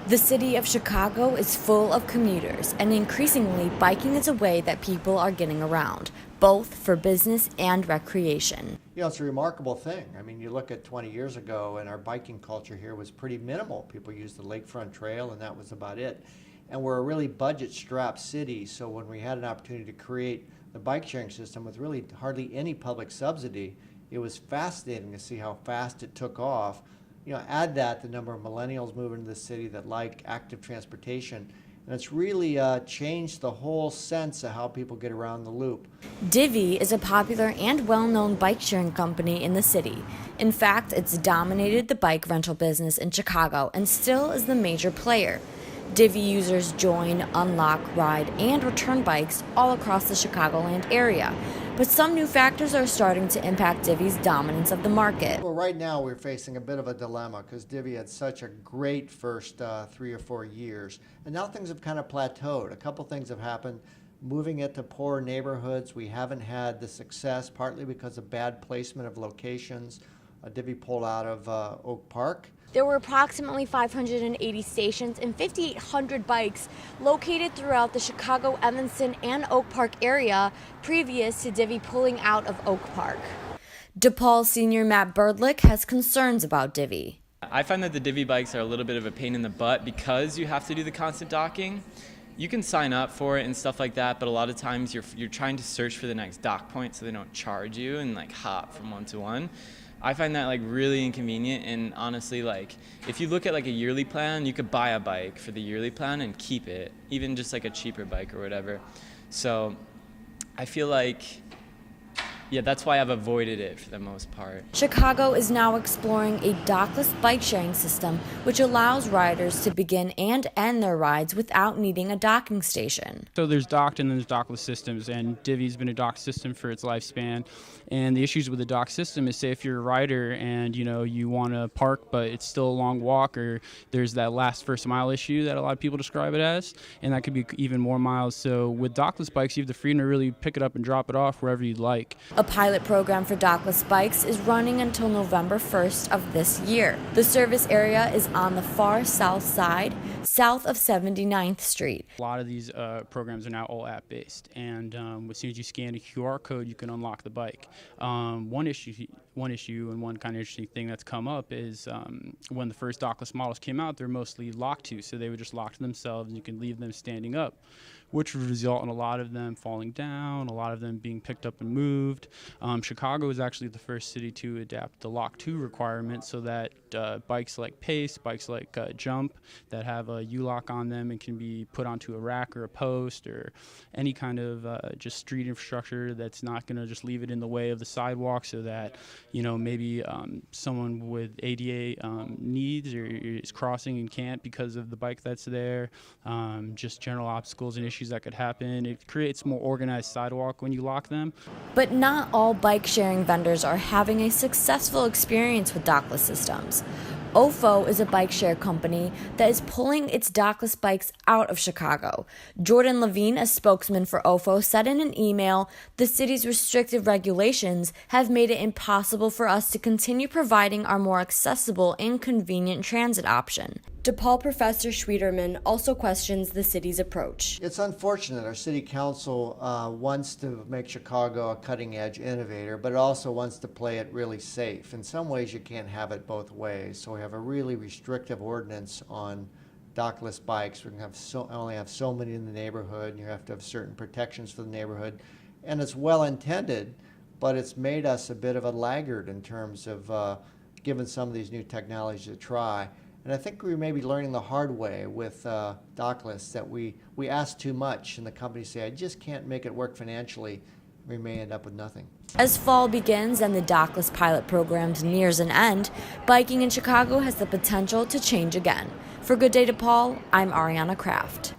The city of Chicago is full of commuters, and increasingly, biking is a way that people are getting around, both for business and recreation. You know, it's a remarkable thing. I mean, you look at 20 years ago, and our biking culture here was pretty minimal. People used the lakefront trail, and that was about it. And we're a really budget-strapped city, so when we had an opportunity to create the bike sharing system with really hardly any public subsidy, it was fascinating to see how fast it took off. You know, add that the number of millennials moving to the city that like active transportation, and it's really changed the whole sense of how people get around the loop. Divvy is a popular and well-known bike sharing company in the city. In fact, it's dominated the bike rental business in Chicago and still is the major player. Divvy users join, unlock, ride, and return bikes all across the Chicagoland area. But some new factors are starting to impact Divvy's dominance of the market. Well, right now we're facing a bit of a dilemma because Divvy had such a great first 3 or 4 years, and now things have kind of plateaued. A couple things have happened. Moving it to poor neighborhoods, we haven't had the success, partly because of bad placement of locations. Divvy pulled out of Oak Park. There were approximately 580 stations and 5,800 bikes located throughout the Chicago, Evanston, and Oak Park area previous to Divvy pulling out of Oak Park. DePaul senior Matt Birdlick has concerns about Divvy. I find that the Divvy bikes are a little bit of a pain in the butt because you have to do the constant docking. You can sign up for it and stuff like that, but a lot of times you're trying to search for the next dock point so they don't charge you and like hop from one to one. I find that like really inconvenient, and honestly, like if you look at like a yearly plan, you could buy a bike for the yearly plan and keep it, even just like a cheaper bike or whatever. So I feel like, yeah, that's why I've avoided it for the most part. Chicago is now exploring a dockless bike sharing system, which allows riders to begin and end their rides without needing a docking station. So there's docked and then there's dockless systems, and Divvy's been a docked system for its lifespan. And the issues with the dock system is, say if you're a rider and you want to park but it's still a long walk, or there's that last first mile issue that a lot of people describe it as, and that could be even more miles. So with dockless bikes, you have the freedom to really pick it up and drop it off wherever you'd like. A pilot program for dockless bikes is running until November 1st of this year. The service area is on the far south side, south of 79th Street. A lot of these programs are now all app-based, and as soon as you scan a QR code, you can unlock the bike. One issue and one kind of interesting thing that's come up is when the first dockless models came out, they're mostly locked to, so they would just lock to themselves and you can leave them standing up, which would result in a lot of them falling down, a lot of them being picked up and moved. Chicago is actually the first city to adapt the lock to requirement so that bikes like Pace, bikes like Jump that have a U-lock on them and can be put onto a rack or a post or any kind of just street infrastructure that's not going to just leave it in the way of the sidewalk, so that maybe someone with ADA needs or is crossing and can't because of the bike that's there, just general obstacles and issues that could happen. It creates more organized sidewalk when you lock them. But not all bike sharing vendors are having a successful experience with dockless systems. OFO is a bike share company that is pulling its dockless bikes out of Chicago. Jordan Levine, a spokesman for OFO, said in an email, "The city's restrictive regulations have made it impossible for us to continue providing our more accessible and convenient transit option." DePaul professor Schwederman also questions the city's approach. It's unfortunate our city council wants to make Chicago a cutting-edge innovator, but it also wants to play it really safe. In some ways, you can't have it both ways. So we have a really restrictive ordinance on dockless bikes. We can have only have so many in the neighborhood, and you have to have certain protections for the neighborhood. And it's well intended, but it's made us a bit of a laggard in terms of giving some of these new technologies a try. And I think we may be learning the hard way with dockless that we ask too much, and the companies say, I just can't make it work financially. We may end up with nothing. As fall begins and the dockless pilot program nears an end, biking in Chicago has the potential to change again. For Good Day DePaul, I'm Ariana Kraft.